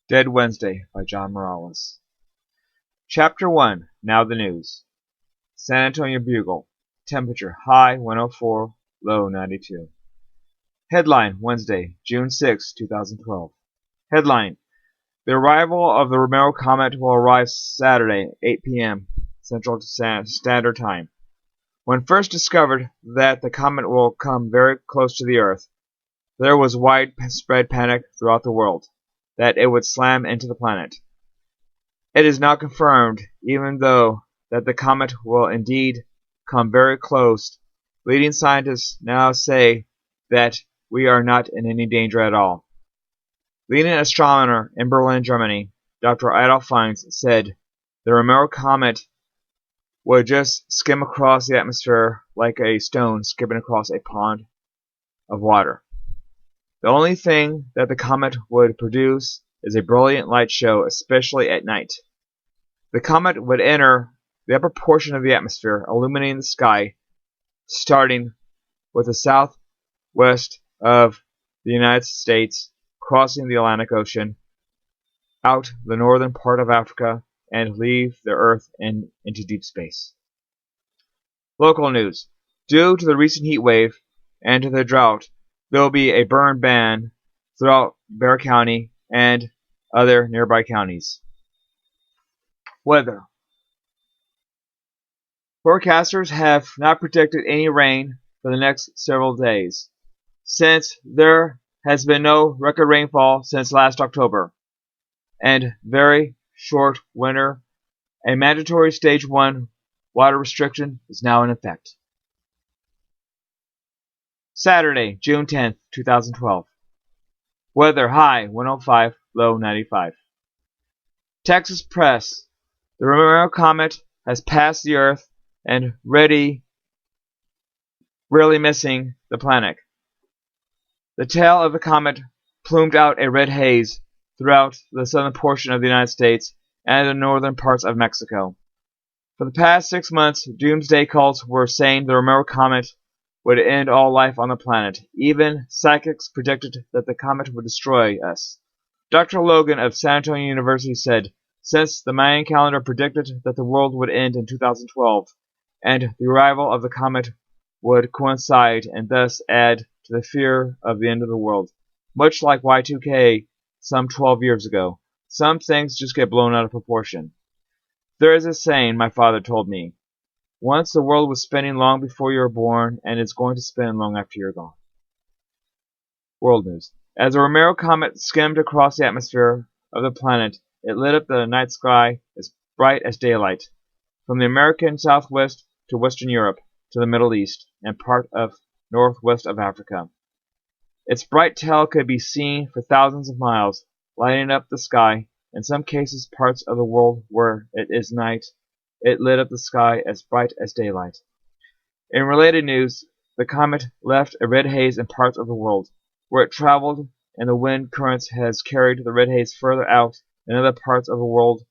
Dead Wednesday by John Morales. Chapter 1. Now the news. San Antonio Bugle. Temperature high 104, low 92. Headline Wednesday, June 6, 2012. Headline: The arrival of the Romero Comet will arrive Saturday, 8 p.m. Central Standard Time. When first discovered that the comet will come very close to the Earth, there was widespread panic throughout the world that it would slam into the planet. It is now confirmed, even though, that the comet will indeed come very close. Leading scientists now say that we are not in any danger at all. Leading astronomer in Berlin, Germany, Dr. Adolf Fiennes, said the Romero Comet would just skim across the atmosphere like a stone skipping across a pond of water. The only thing that the comet would produce is a brilliant light show, especially at night. The comet would enter the upper portion of the atmosphere, illuminating the sky, starting with the southwest of the United States, crossing the Atlantic Ocean, out the northern part of Africa, and leave the Earth into deep space. Local news. Due to the recent heat wave and to the drought, there will be a burn ban throughout Bexar County and other nearby counties. Weather. Forecasters have not predicted any rain for the next several days, since there has been no record rainfall since last October, and very short winter. A mandatory Stage 1 water restriction is now in effect. Saturday, June 10, 2012. Weather high 105, low 95. Texas press. The Romero Comet has passed the Earth and really missing the planet. The tail of the comet plumed out a red haze throughout the southern portion of the United States and the northern parts of Mexico. For the past 6 months, doomsday cults were saying the Romero Comet would end all life on the planet. Even psychics predicted that the comet would destroy us. Dr. Logan of San Antonio University said, since the Mayan calendar predicted that the world would end in 2012, and the arrival of the comet would coincide and thus add to the fear of the end of the world, much like Y2K some 12 years ago, some things just get blown out of proportion. There is a saying my father told me. Once the world was spinning long before you were born, and it's going to spin long after you're gone. World news. As the Romero Comet skimmed across the atmosphere of the planet, it lit up the night sky as bright as daylight, from the American Southwest to Western Europe to the Middle East and part of northwest of Africa. Its bright tail could be seen for thousands of miles, lighting up the sky. In some cases, parts of the world where it is night, it lit up the sky as bright as daylight. In related news, the comet left a red haze in parts of the world. Where it traveled, and the wind currents has carried the red haze further out in other parts of the world.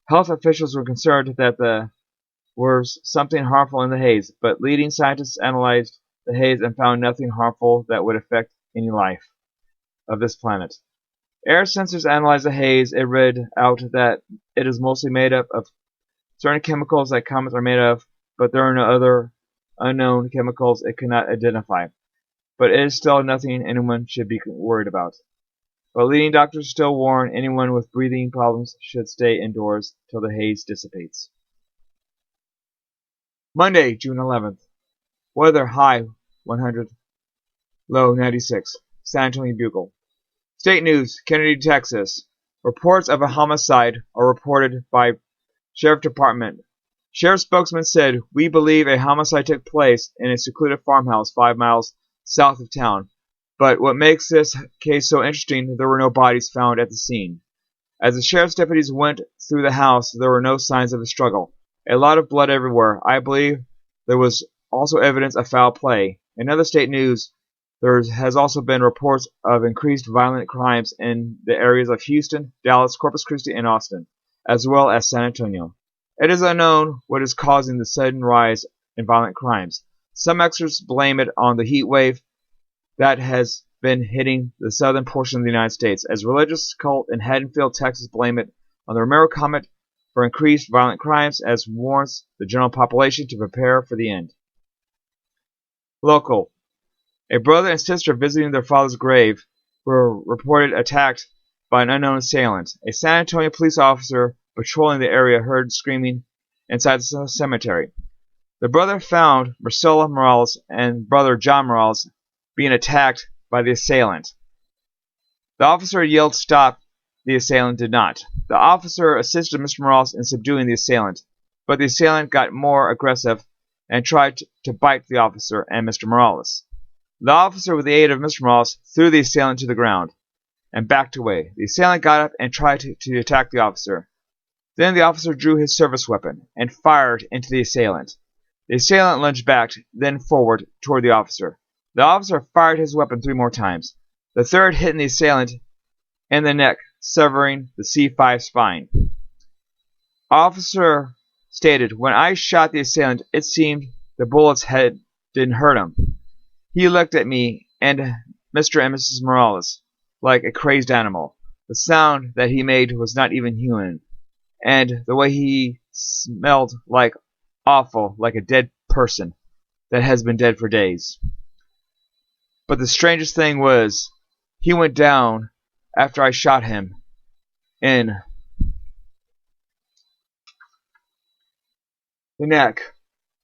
Health officials were concerned that there was something harmful in the haze, but leading scientists analyzed the haze and found nothing harmful that would affect any life of this planet. Air sensors analyzed the haze. It read out that it is mostly made up of certain chemicals that comets are made of, but there are no other unknown chemicals it cannot identify. But it is still nothing anyone should be worried about. But leading doctors still warn anyone with breathing problems should stay indoors till the haze dissipates. Monday, June 11th. Weather high 100, low 96. San Antonio Bugle. State news, Kennedy, Texas. Reports of a homicide are reported by Sheriff Department. Sheriff spokesman said, we believe a homicide took place in a secluded farmhouse 5 miles south of town. But what makes this case so interesting, there were no bodies found at the scene. As the sheriff's deputies went through the house, there were no signs of a struggle. A lot of blood everywhere. I believe there was also evidence of foul play. In other state news, there has also been reports of increased violent crimes in the areas of Houston, Dallas, Corpus Christi, and Austin, as well as San Antonio. It is unknown what is causing the sudden rise in violent crimes. Some experts blame it on the heat wave that has been hitting the southern portion of the United States, as a religious cult in Haddonfield, Texas blame it on the Romero Comet for increased violent crimes, as warns the general population to prepare for the end. Local. A brother and sister visiting their father's grave were reported attacked by an unknown assailant. A San Antonio police officer patrolling the area heard screaming inside the cemetery. The brother found Marcela Morales and brother John Morales being attacked by the assailant. The officer yelled stop. The assailant did not. The officer assisted Mr. Morales in subduing the assailant, but the assailant got more aggressive and tried to bite the officer and Mr. Morales. The officer, with the aid of Mr. Morales, threw the assailant to the ground and backed away. The assailant got up and tried to attack the officer. Then the officer drew his service weapon and fired into the assailant. The assailant lunged back, then forward toward the officer. The officer fired his weapon 3 more times, the third hitting the assailant in the neck, severing the C5 spine. Officer stated, "When I shot the assailant, it seemed the bullets didn't hurt him. He looked at me and Mr. and Mrs. Morales like a crazed animal. The sound that he made was not even human, and the way he smelled like awful, like a dead person that has been dead for days. But the strangest thing was, he went down after I shot him in the neck.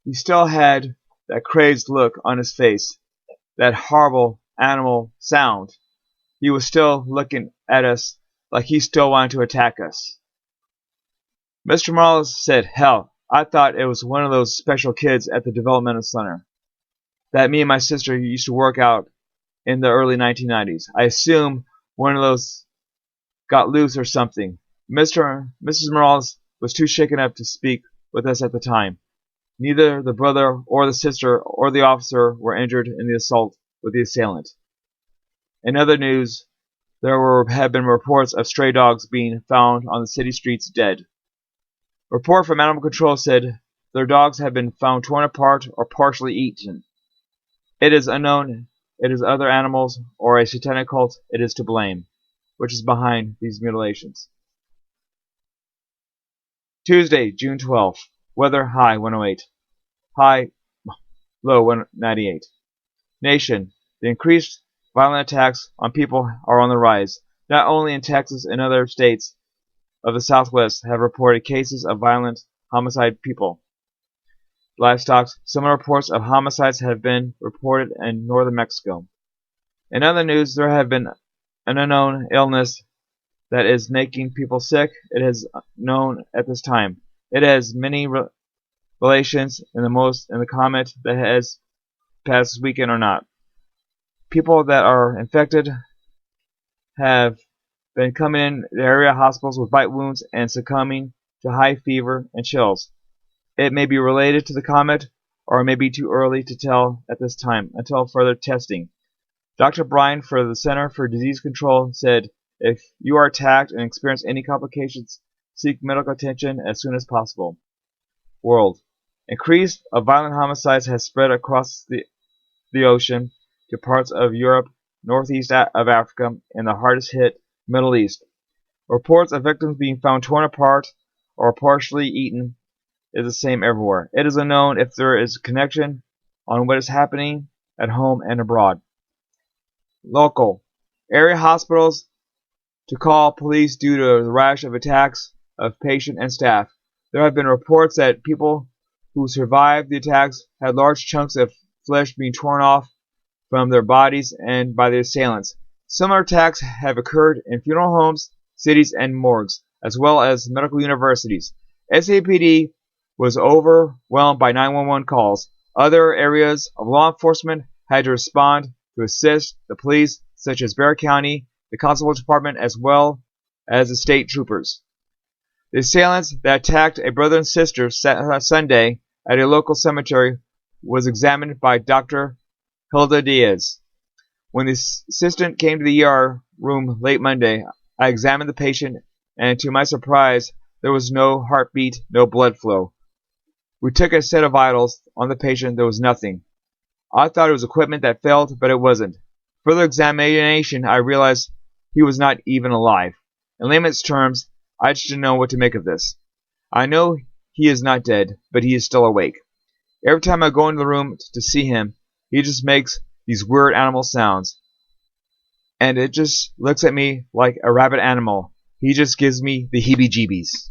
He still had that crazed look on his face, that horrible animal sound. He was still looking at us like he still wanted to attack us." Mr. Morales said, "Hell, I thought it was one of those special kids at the developmental center that me and my sister used to work out in the early 1990s. I assume one of those got loose or something." Mrs. Morales was too shaken up to speak with us at the time. Neither the brother or the sister or the officer were injured in the assault with the assailant. In other news, there have been reports of stray dogs being found on the city streets dead. A report from Animal Control said their dogs have been found torn apart or partially eaten. It is unknown it is other animals or a satanic cult it is to blame, which is behind these mutilations. Tuesday, June 12th. Weather high 108. Low 198. Nation. The increased violent attacks on people are on the rise. Not only in Texas and other states of the Southwest have reported cases of violent homicide people. Livestock. Similar reports of homicides have been reported in northern Mexico. In other news, there have been an unknown illness that is making people sick. It is known at this time. It has many relations in the comet that has passed this weekend or not. People that are infected have been coming in the area hospitals with bite wounds and succumbing to high fever and chills. It may be related to the comet, or it may be too early to tell at this time until further testing. Dr. Bryan for the Center for Disease Control said, "If you are attacked and experience any complications, seek medical attention as soon as possible." World. Increase of violent homicides has spread across the ocean to parts of Europe, northeast of Africa, and the hardest hit Middle East. Reports of victims being found torn apart or partially eaten is the same everywhere. It is unknown if there is a connection on what is happening at home and abroad. Local. Area hospitals to call police due to the rash of attacks of patient and staff. There have been reports that people who survived the attacks had large chunks of flesh being torn off from their bodies and by the assailants. Similar attacks have occurred in funeral homes, cities, and morgues, as well as medical universities. SAPD was overwhelmed by 911 calls. Other areas of law enforcement had to respond to assist the police, such as Bexar County, the Constable Department, as well as the state troopers. The assailants that attacked a brother and sister Sunday at a local cemetery was examined by Dr. Hilda Diaz. When the assistant came to the ER room late Monday, I examined the patient, and to my surprise, there was no heartbeat, no blood flow. We took a set of vitals on the patient. There was nothing. I thought it was equipment that failed, but it wasn't. further examination, I realized he was not even alive. In layman's terms, I just didn't know what to make of this. I know he is not dead, but he is still awake. Every time I go into the room to see him, he just makes these weird animal sounds. And it just looks at me like a rabid animal. He just gives me the heebie-jeebies.